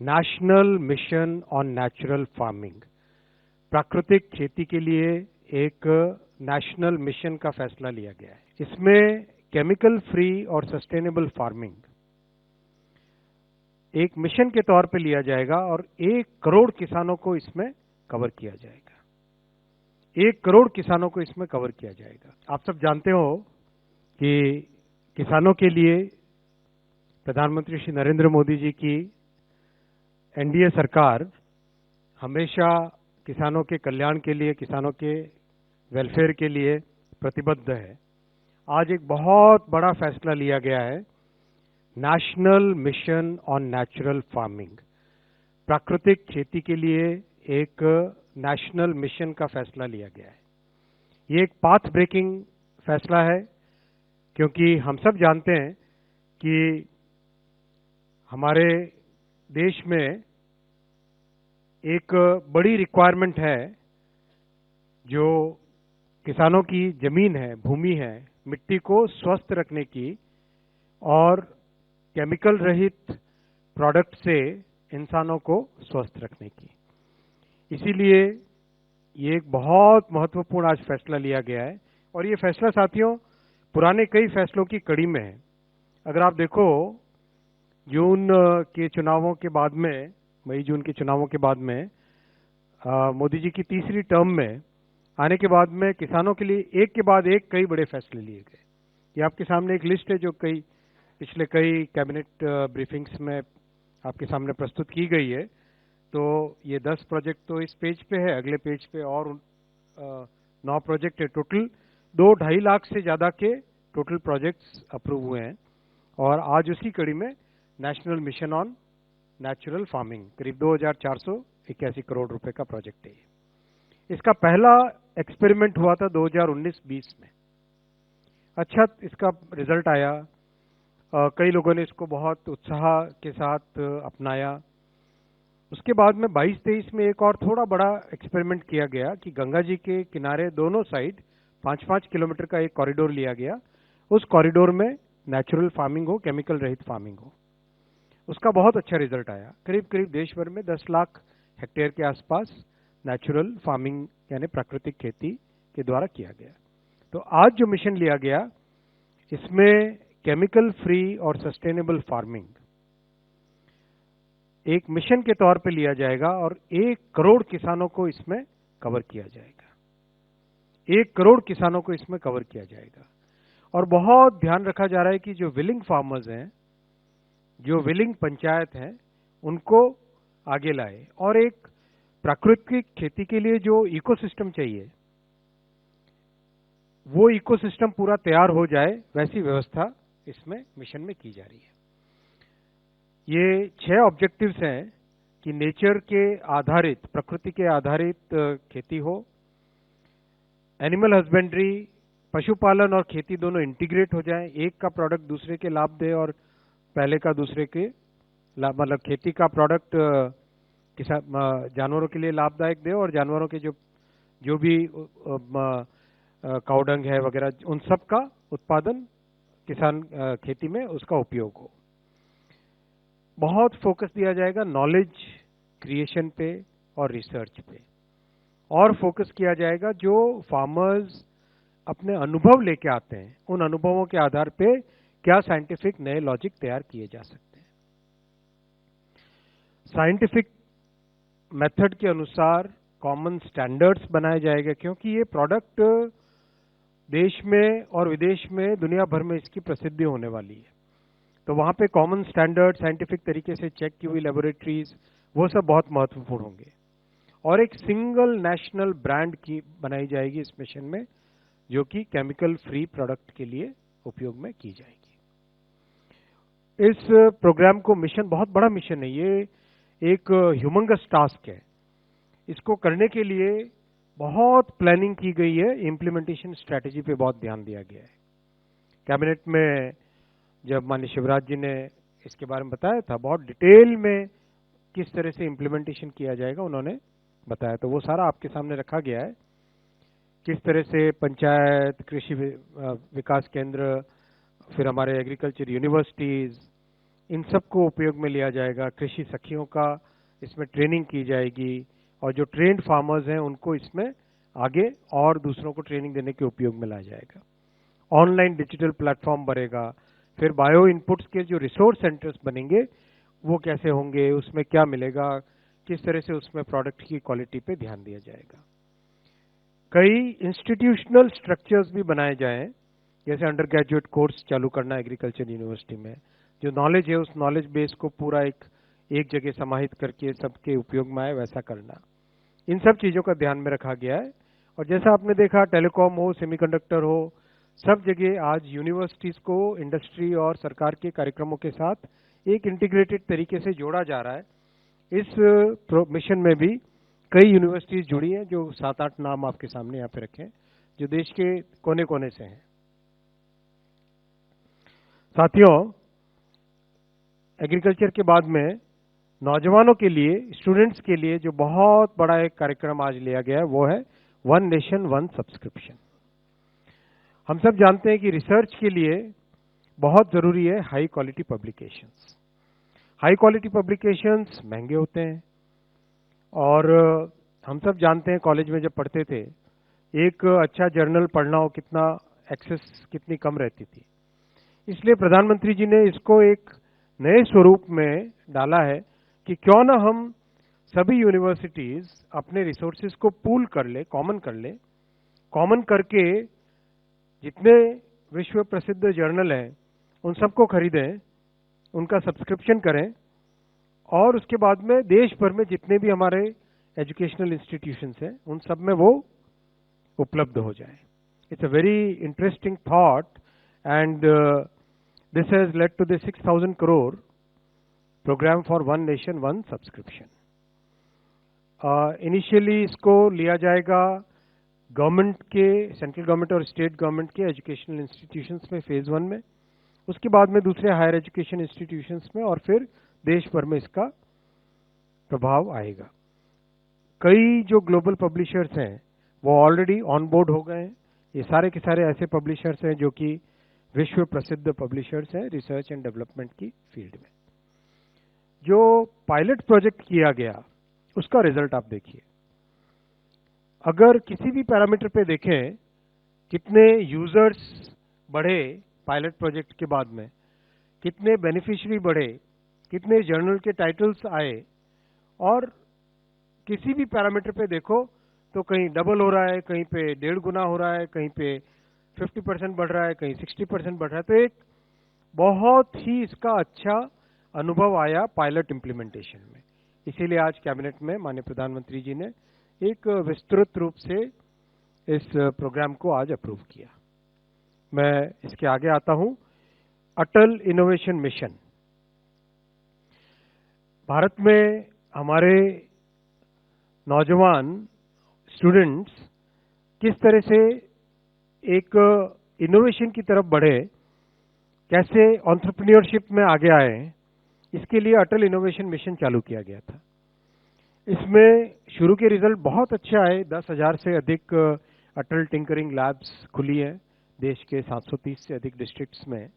National mission on natural farming, प्राकृतिक खेती के लिए एक नेशनल मिशन का फैसला लिया गया है। इसमें केमिकल फ्री और सस्टेनेबल फार्मिंग एक मिशन के तौर पे लिया जाएगा और 1 करोड़ किसानों को इसमें कवर किया जाएगा। 1 करोड़ किसानों को इसमें कवर किया जाएगा। आप सब जानते हो कि किसानों के लिए प्रधानमंत्री श्री नरेंद्र मोदी जी की एनडीए सरकार हमेशा किसानों के कल्याण के लिए, किसानों के वेलफेयर के लिए प्रतिबद्ध है। आज एक बहुत बड़ा फैसला लिया गया है, national mission on natural farming, प्राकृतिक खेती के लिए एक नेशनल मिशन का फैसला लिया गया है। ये एक पाथ ब्रेकिंग फैसला है, क्योंकि हम सब जानते हैं कि हमारे देश में एक बड़ी रिक्वायरमेंट है, जो किसानों की जमीन है, भूमि है, मिट्टी को स्वस्थ रखने की और केमिकल रहित प्रोडक्ट से इंसानों को स्वस्थ रखने की। इसीलिए ये एक बहुत महत्वपूर्ण आज फैसला लिया गया है और ये फैसला साथियों पुराने कई फैसलों की कड़ी में है। अगर आप देखो, जून के चुनावों के बाद में, मई जून के चुनावों के बाद में मोदी जी की तीसरी टर्म में आने के बाद में किसानों के लिए एक के बाद एक कई बड़े फैसले लिए गए। ये आपके सामने एक लिस्ट है जो पिछले कई कैबिनेट ब्रीफिंग्स में आपके सामने प्रस्तुत की गई है। तो ये 10 प्रोजेक्ट तो इस पेज पे है, अगले पेज पे और 9 प्रोजेक्ट है। टोटल 2-2.5 लाख से ज्यादा के टोटल प्रोजेक्ट्स अप्रूव हुए हैं और आज उसी कड़ी में national mission on natural farming करीब 2481 करोड़ रुपए का प्रोजेक्ट है। इसका पहला एक्सपेरिमेंट हुआ था 2019-20 में। अच्छा इसका रिजल्ट आया, कई लोगों ने इसको बहुत उत्साह के साथ अपनाया। उसके बाद में 22-23 में एक और थोड़ा बड़ा एक्सपेरिमेंट किया गया कि गंगा जी के किनारे दोनों साइड 5-5 किलोमीटर का एक कॉरिडोर लिया गया। उस कॉरिडोर में नेचुरल फार्मिंग हो, केमिकल रहित फार्मिंग हो। उसका बहुत अच्छा रिजल्ट आया। करीब करीब देश भर में 10 लाख हेक्टेयर के आसपास नेचुरल फार्मिंग यानी प्राकृतिक खेती के द्वारा किया गया। तो आज जो मिशन लिया गया, इसमें केमिकल फ्री और सस्टेनेबल फार्मिंग एक मिशन के तौर पे लिया जाएगा और 1 करोड़ किसानों को इसमें कवर किया जाएगा। 1 करोड़ किसानों को इसमें कवर किया जाएगा। और बहुत ध्यान रखा जा रहा है कि जो विलिंग फार्मर्स हैं, जो विलिंग पंचायत हैं, उनको आगे लाए और एक प्राकृतिक खेती के लिए जो इकोसिस्टम चाहिए, वो इकोसिस्टम पूरा तैयार हो जाए, वैसी व्यवस्था इसमें मिशन में की जा रही है। ये 6 ऑब्जेक्टिव्स हैं कि नेचर के आधारित, प्रकृति के आधारित खेती हो, एनिमल हस्बेंड्री, पशुपालन और खेती दोनों इंटीग्रेट हो जाए, एक का प्रोडक्ट दूसरे के लाभ दे और पहले का दूसरे के लाभ, मतलब खेती का प्रोडक्ट जानवरों के लिए लाभदायक दे और जानवरों के जो भी काउडंग है वगैरह, उन सब का उत्पादन किसान खेती में उसका उपयोग हो। बहुत फोकस दिया जाएगा नॉलेज क्रिएशन पे और रिसर्च पे, और फोकस किया जाएगा जो फार्मर्स अपने अनुभव लेके आते हैं, उन अनुभवों के आधार पे क्या साइंटिफिक नए लॉजिक तैयार किए जा सकते हैं। साइंटिफिक मेथड के अनुसार कॉमन स्टैंडर्ड्स बनाए जाएंगे, क्योंकि ये प्रोडक्ट देश में और विदेश में, दुनिया भर में इसकी प्रसिद्धि होने वाली है। तो वहां पे कॉमन स्टैंडर्ड, साइंटिफिक तरीके से चेक की हुई लेबोरेटरीज, वो सब बहुत महत्वपूर्ण होंगे। और एक सिंगल नेशनल ब्रांड की बनाई जाएगी इस मिशन में, जो कि केमिकल फ्री प्रोडक्ट के लिए उपयोग में की जाएगी। इस प्रोग्राम को मिशन, बहुत बड़ा मिशन है ये, एक ह्यूमंगस टास्क है। इसको करने के लिए बहुत प्लानिंग की गई है, इम्प्लीमेंटेशन स्ट्रेटेजी पे बहुत ध्यान दिया गया है। कैबिनेट में जब माननीय शिवराज जी ने इसके बारे में बताया था, बहुत डिटेल में किस तरह से इम्प्लीमेंटेशन किया जाएगा उन्होंने बताया, तो वो सारा आपके सामने रखा गया है। किस तरह से पंचायत, कृषि विकास केंद्र, फिर हमारे एग्रीकल्चर यूनिवर्सिटीज, इन सब को उपयोग में लिया जाएगा। कृषि सखियों का इसमें ट्रेनिंग की जाएगी और जो ट्रेंड फार्मर्स हैं उनको इसमें आगे और दूसरों को ट्रेनिंग देने के उपयोग में लाया जाएगा। ऑनलाइन डिजिटल प्लेटफॉर्म बनेगा। फिर बायो इनपुट्स के जो रिसोर्स सेंटर्स बनेंगे वो कैसे होंगे, उसमें क्या मिलेगा, किस तरह से उसमें प्रोडक्ट की क्वालिटी पे ध्यान दिया जाएगा। कई इंस्टीट्यूशनल स्ट्रक्चर्स भी बनाए जाएं, जैसे अंडर ग्रेजुएट कोर्स चालू करना एग्रीकल्चर यूनिवर्सिटी में, जो नॉलेज है उस नॉलेज बेस को पूरा एक जगह समाहित करके सबके उपयोग में आए वैसा करना। इन सब चीजों का ध्यान में रखा गया है। और जैसा आपने देखा, टेलीकॉम हो, सेमीकंडक्टर हो, सब जगह आज यूनिवर्सिटीज को इंडस्ट्री और सरकार के कार्यक्रमों के साथ एक इंटीग्रेटेड तरीके से जोड़ा जा रहा है। इस मिशन में भी कई यूनिवर्सिटीज जुड़ी हैं, जो 7-8 नाम आपके सामने यहाँ पे रखे हैं, जो देश के कोने कोने से हैं। साथियों, एग्रीकल्चर के बाद में नौजवानों के लिए, स्टूडेंट्स के लिए जो बहुत बड़ा एक कार्यक्रम आज लिया गया है वो है वन नेशन वन सब्सक्रिप्शन। हम सब जानते हैं कि रिसर्च के लिए बहुत जरूरी है high quality publications. High quality publications महंगे होते हैं और हम सब जानते हैं कॉलेज में जब पढ़ते थे एक अच्छा जर्नल पढ़ना हो कितना एक्सेस कितनी कम रहती थी। इसलिए प्रधानमंत्री जी ने इसको एक नए स्वरूप में डाला है कि क्यों ना हम सभी यूनिवर्सिटीज अपने रिसोर्सेज को पूल कर ले, कॉमन करके जितने विश्व प्रसिद्ध जर्नल हैं उन सबको खरीदें, उनका सब्सक्रिप्शन करें और उसके बाद में देश भर में जितने भी हमारे एजुकेशनल इंस्टीट्यूशंस हैं उन सब में वो उपलब्ध हो जाए। It's a very interesting thought and this has led to the 6,000 crore programme for one nation one subscription. Initially इसको लिया जाएगा गवर्नमेंट के, सेंट्रल गवर्नमेंट और स्टेट गवर्नमेंट के एजुकेशनल इंस्टीट्यूशंस में फेज 1 में, उसके बाद में दूसरे हायर एजुकेशन इंस्टीट्यूशंस में और फिर देश भर में इसका प्रभाव आएगा। कई जो ग्लोबल पब्लिशर्स हैं वो ऑलरेडी ऑन बोर्ड हो गए हैं। ये सारे के सारे ऐसे पब्लिशर्स हैं जो कि विश्व प्रसिद्ध पब्लिशर्स हैं रिसर्च एंड डेवलपमेंट की फील्ड में। जो पायलट प्रोजेक्ट किया गया उसका रिजल्ट आप देखिए। अगर किसी भी पैरामीटर पे देखें कितने यूजर्स बढ़े पायलट प्रोजेक्ट के बाद में, कितने बेनिफिशियरी बढ़े, कितने जर्नल के टाइटल्स आए, और किसी भी पैरामीटर पे देखो तो कहीं डबल हो रहा है, कहीं पे 1.5 गुना हो रहा है, कहीं पे 50% बढ़ रहा है, कहीं 60% बढ़ रहा है। तो एक बहुत ही इसका अच्छा अनुभव आया पायलट इम्प्लीमेंटेशन में। इसीलिए आज कैबिनेट में माननीय प्रधानमंत्री जी ने एक विस्तृत रूप से इस प्रोग्राम को आज अप्रूव किया। मैं इसके आगे आता हूं। अटल इनोवेशन मिशन। भारत में हमारे नौजवान स्टूडेंट्स किस तरह से एक इनोवेशन की तरफ बढ़े, कैसे एंटरप्रेन्योरशिप में आगे आए, इसके लिए अटल इनोवेशन मिशन चालू किया गया था। इसमें शुरू के रिजल्ट बहुत अच्छे आए। 10,000 से अधिक अटल टिंकरिंग लैब्स खुली हैं देश के 730 से अधिक डिस्ट्रिक्ट्स में।